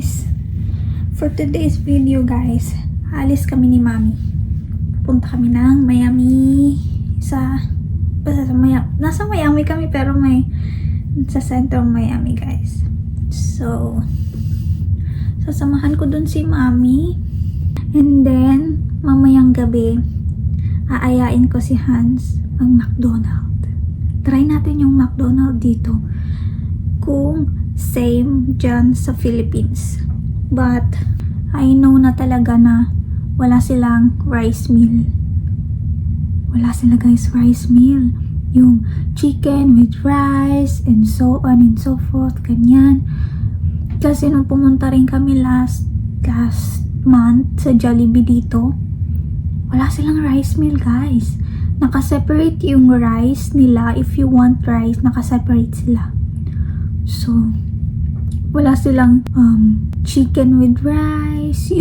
guys, for today's video guys, alis kami ni Mami. Punta kami ng Miami nasa Miami kami pero sa sentrong Miami guys. So, sasamahan ko dun si Mami. And then, mamayang gabi, aayain ko si Hans ang McDonald. Try natin yung McDonald dito. Kung same dyan sa Philippines. But, I know na talaga na wala silang rice meal. Wala sila guys, rice meal. Yung chicken with rice and so on and so forth, ganyan. Kasi nung pumunta rin kami last month sa Jollibee dito, wala silang rice meal guys. Nakaseparate yung rice nila. If you want rice, nakaseparate sila. So, wala silang chicken with rice.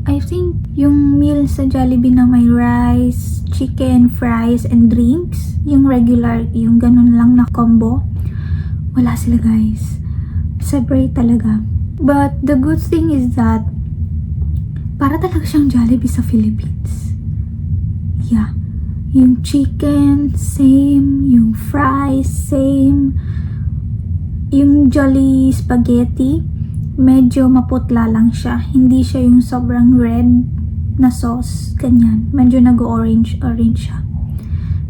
I think yung meal sa Jollibee na may rice, chicken, fries, and drinks, yung regular, yung ganun lang na combo, wala sila guys. Separate talaga. But the good thing is that para talaga siyang Jollibee sa Philippines. Yeah. Yung chicken, same. Yung fries, same. Yung Jolly Spaghetti, medyo maputla lang siya. Hindi siya yung sobrang red na sauce, ganyan. Medyo nag-orange siya.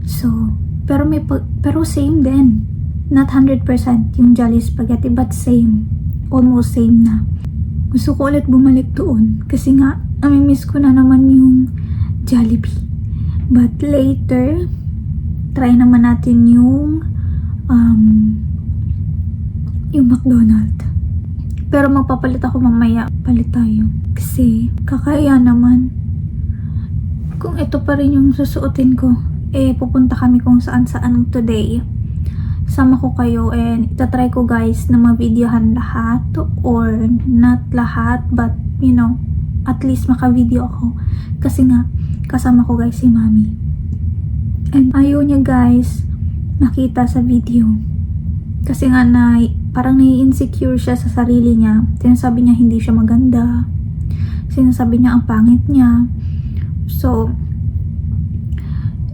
So, pero same din. Not 100% yung Jolly Spaghetti, but same. Almost same na. Gusto ko ulit bumalik doon. Kasi nga, miss ko na naman yung Jollibee. But later, try naman natin yung McDonald. Pero magpapalit ako mamaya. Palit tayo. Kasi, kakaya naman. Kung ito pa rin yung susuotin ko, pupunta kami kung saan-saan today. Sama ko kayo and itatry ko guys na ma-videohan lahat or not lahat, but at least maka-video ako. Kasi nga, kasama ko guys si Mami. And ayaw niya guys nakita sa video. Kasi nga parang nai-insecure siya sa sarili niya. Sinasabi niya hindi siya maganda. Sinasabi niya ang pangit niya. So,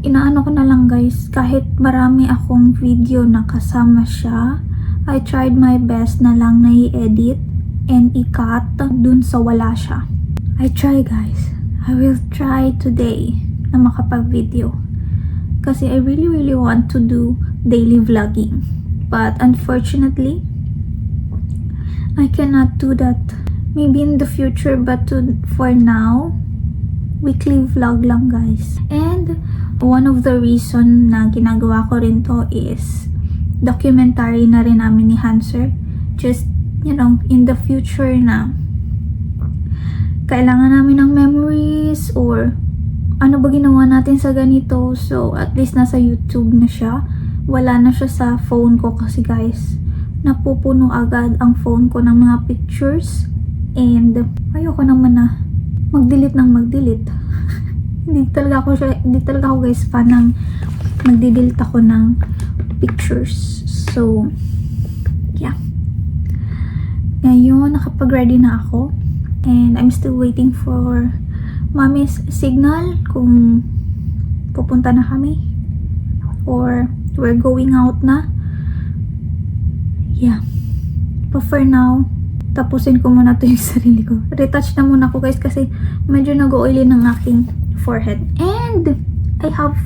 inaano ko na lang guys, kahit marami akong video na kasama siya, I tried my best na lang na i-edit and i-cut dun sa wala siya. I try guys. I will try today na makapag-video. Kasi I really really want to do daily vlogging. But unfortunately, I cannot do that. Maybe in the future, but for now, weekly vlog lang guys. And one of the reason na ginagawa ko rin to is documentary na rin namin ni Hanser. Just, in the future na kailangan namin ng memories or ano ba ginawa natin sa ganito. So, at least nasa YouTube na siya. Wala na siya sa phone ko kasi guys, napupuno agad ang phone ko ng mga pictures. And ayoko naman na mag-delete ng mag-delete. Hindi talaga ako guys fan ng mag-delete ako ng pictures. So, yeah. Ngayon, nakapag-ready na ako. And I'm still waiting for Mommy's signal kung pupunta na kami or we're going out na. Yeah. But for now, tapusin ko muna to yung sarili ko. Retouch na muna ko guys kasi medyo nag-oily ng aking forehead. And I have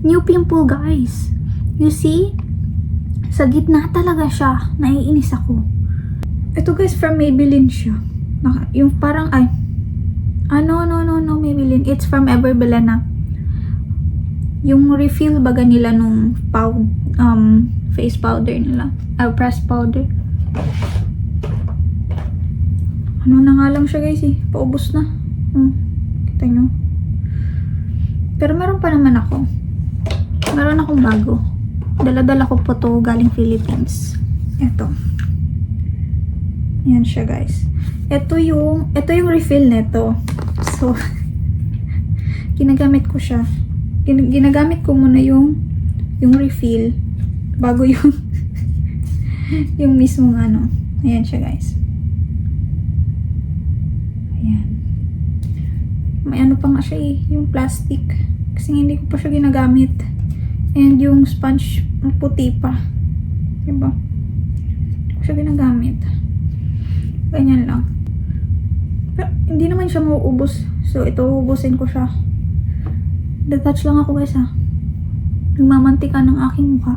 new pimple guys. You see? Sa gitna talaga siya. Naiinis ako. Ito guys, from Maybelline siya. Yung parang no, Maybelline. It's from Everbelena. Yung refill baga nila nung face powder nila. Press powder. Ano na nga lang siya guys paubos na. Kita nyo. Pero meron pa naman ako. Meron akong bago. Dala-dala ko po to galing Philippines. Ito. Yan siya guys. Ito yung refill nito. So, ginagamit ko siya. Ginagamit ko muna yung refill bago yung mismong Ayan siya guys. May ano pa nga siya eh, yung plastic. Kasi hindi ko pa siya ginagamit. And yung sponge, puti pa. Diba? Hindi ko siya ginagamit. Ganyan lang. Pero hindi naman siya mauubos. So, ito, ubusin ko siya. Detach lang ako guys ha. Nagmamantika ng aking mukha.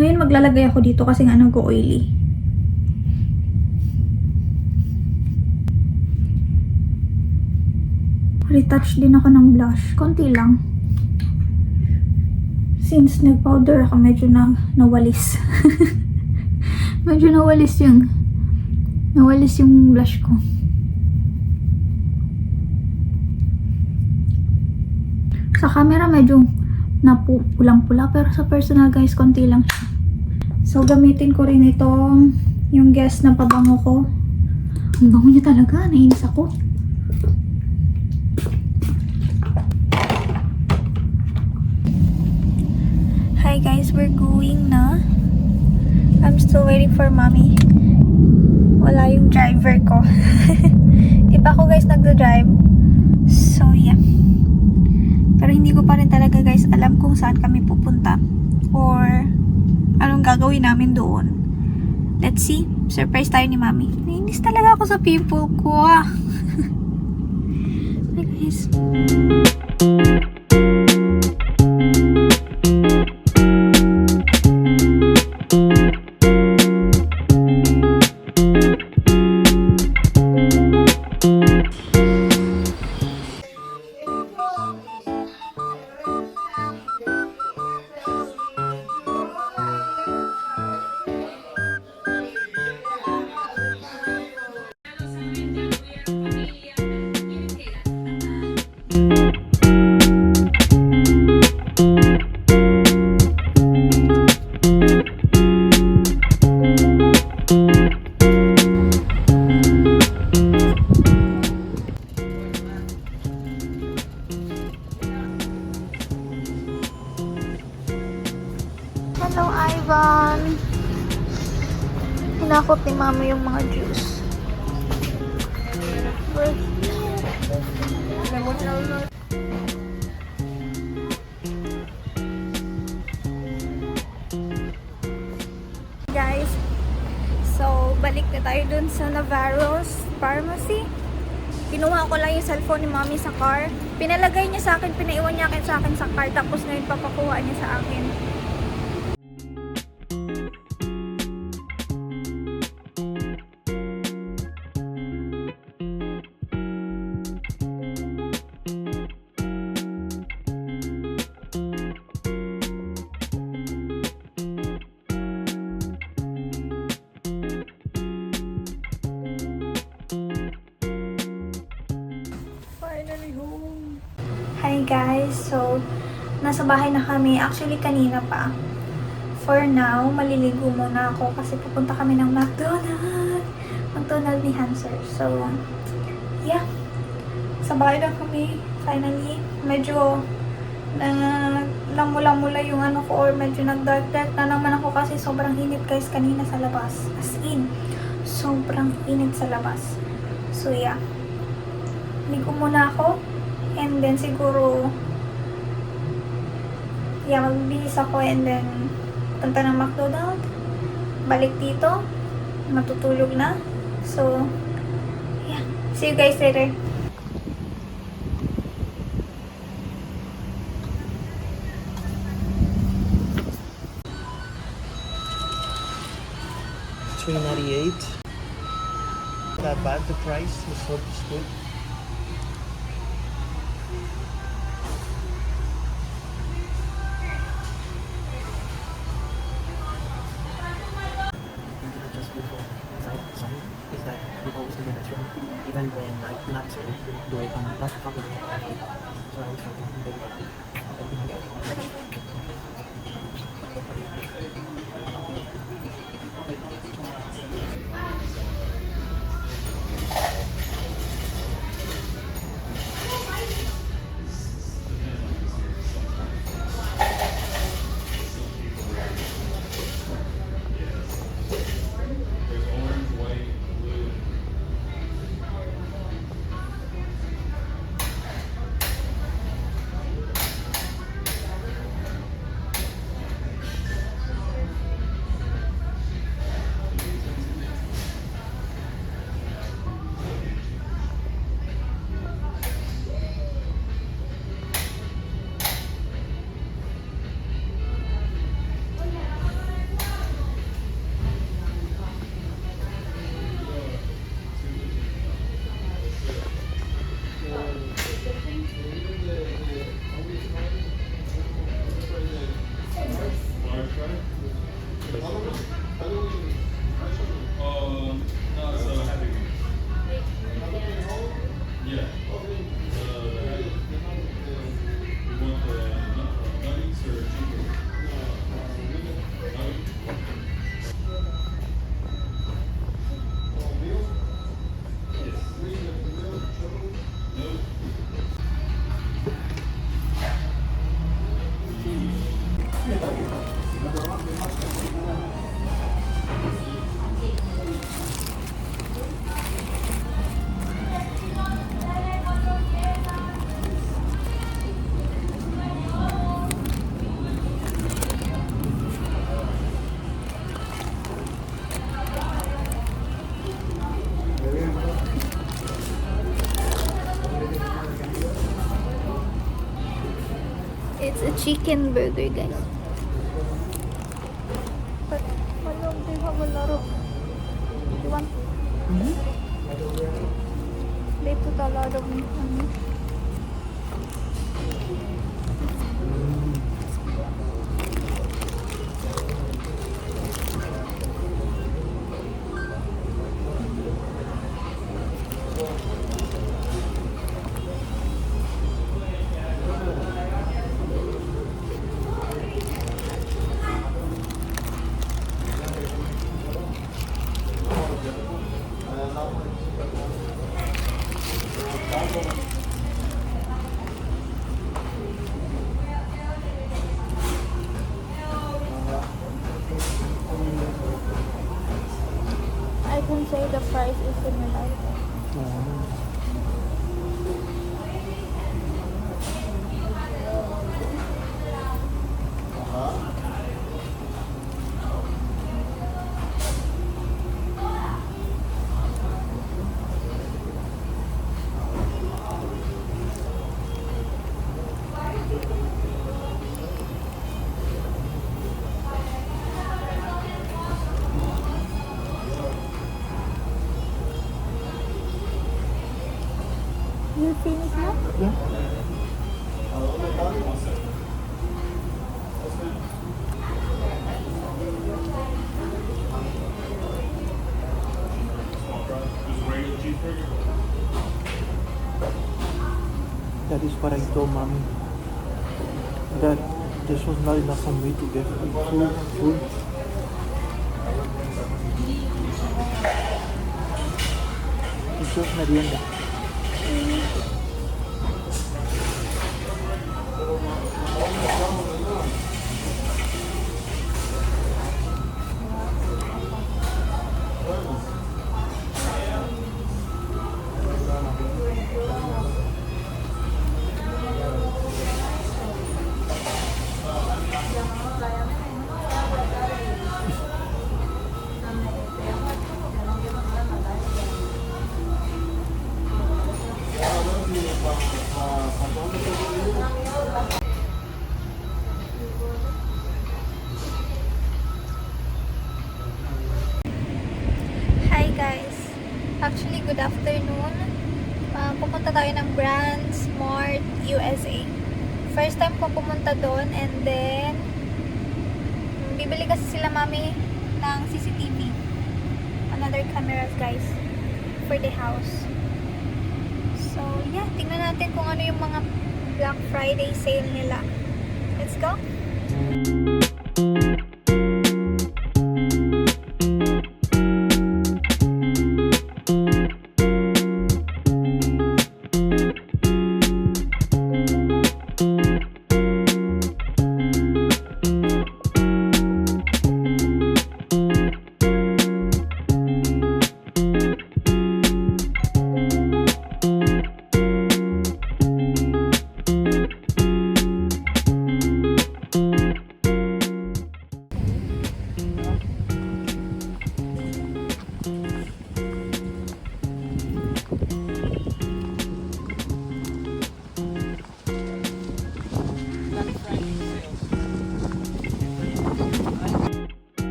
Ngayon maglalagay ako dito kasi nga nag-oily. Retouch din ako ng blush. Konti lang. Since nag-powder ako, medyo nawalis. Medyo nawalis yung blush ko. Sa camera medyo pulang-pula, pero sa personal guys, konti lang siya. So, gamitin ko rin itong yung Guess na pabango ko. Ang bango niya talaga, nainis ako. Hi guys, we're going na. I'm still waiting for mommy. Wala yung driver ko. Di pa ako guys nagdo-drive. So yeah. Pero hindi ko pa rin talaga guys alam kung saan kami pupunta. Or anong gagawin namin doon. Let's see. Surprise tayo ni mommy. Nainis talaga ako sa people ko ah. Hi guys. Hello, Ivan. Hinakot ni mama yung mga juice. Guys, so balik na tayo dun sa Navarro's Pharmacy. Kinuha ko lang yung cellphone ni mommy sa car. Pinalagay niya sa akin, pinaiwan niya sa akin sa car. Tapos ngayon papakuha niya sa akin. Hi guys, so nasa bahay na kami. Actually kanina pa. For now, maliligo muna ako kasi pupunta kami ng McDonald's ni Hanser. So, yeah. Sa bahay na kami. Finally, medyo lamula-mula yung ano ko or medyo nag-dark-dark na naman ako kasi sobrang init guys kanina sa labas. As in, sobrang init sa labas. So, yeah. Ligo muna ako. And then siguro magbihis ako and then punta ng McDonald's, balik dito, matutulog na. So yeah, see you guys later. $3.98. Not bad, the price. The soap is good. Even when like not so do it on that couple of so I was It's a chicken burger, guys. But they have a lot of. You want? They put a lot of meat on it. I can say the price is similar. You finish now? Yeah. That is what I told mommy. That this was not enough for me to get food. It's just merienda. Hi guys! Actually, good afternoon. Pupunta tayo ng Brand Smart USA. First time ko pumunta doon, and then bibili kasi sila mami ng CCTV. Another cameras, guys, for the house. So yeah, tingnan natin kung ano yung mga Black Friday sale nila. Let's go!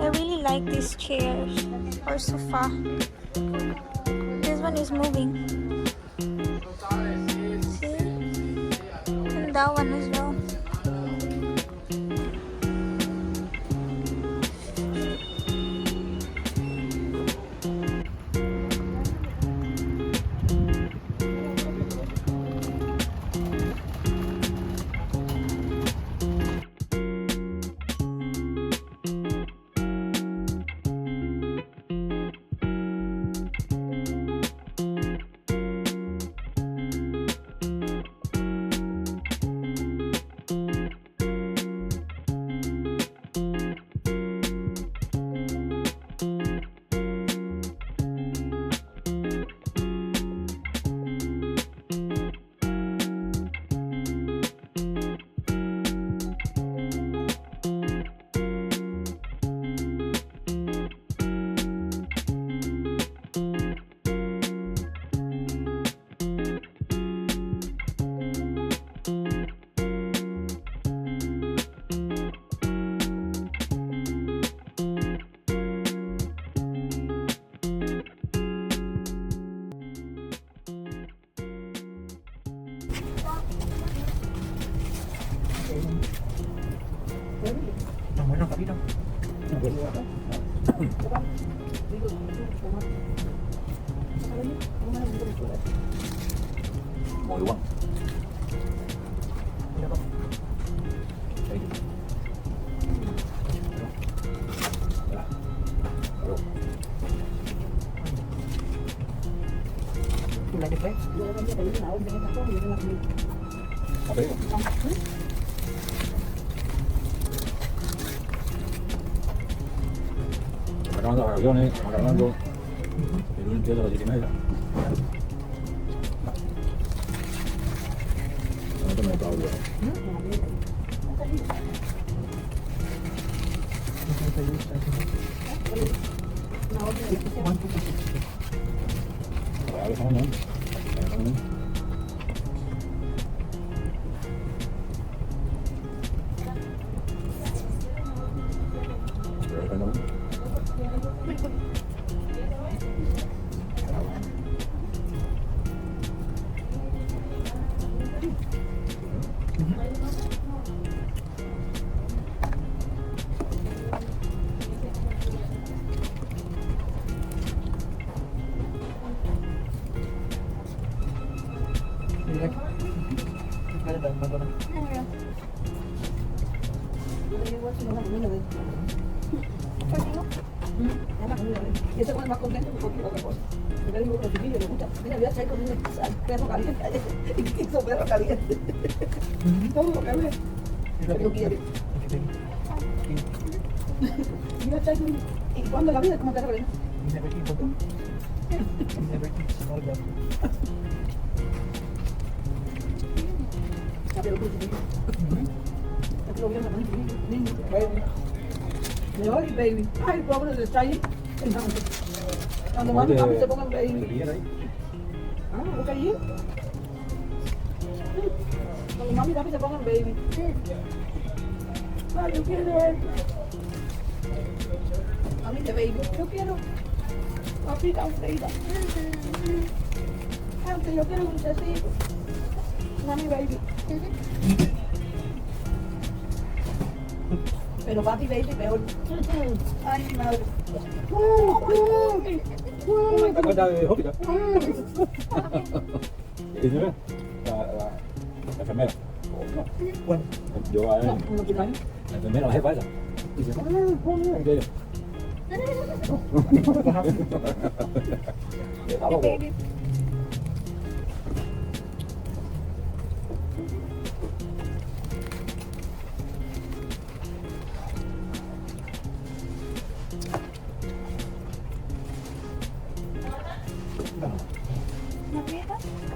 I really like these chairs or sofa. This one is moving. See? And that one as well. Pina. Mau uang. Pina ba? Lagi play. Apa itu? Acabando las vacaciones, acabando el lunes empieza a las 7:30. No te me está olvidando. Ahora estamos en Y ese fue el más contento porque otra cosa. Yo le digo que chiquillo le gusta. Mira, voy a echar con un perro caliente ayer. Y hizo perro caliente. Todo lo que ve. Lo que yo quiero. Y voy a echar con. Y cuando la vida es como perro caliente. Never eat something. Never eat small dog. Ya te lo puse. Ya te lo voy a mandar. Baby. Le doy, baby. Ay, pobre de Chay. Cuando mami papi se pongan baby. Ah, ¿lo que ahí? Cuando mami papi se pongan baby. Ay, yo quiero ver. Mami de baby. Yo quiero. Papita frita. Aunque yo quiero dulcecito. Mami baby. Pero papi baby peor. Ay, mi madre. ¿Te acuerdas de Jópica? ¿Y señora? La enfermera. Bueno, Yo a él, No, no quiero. la enfermera, la jefa esa. Dice, ¿qué es? Estaba loco.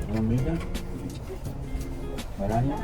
Una mica. Melania.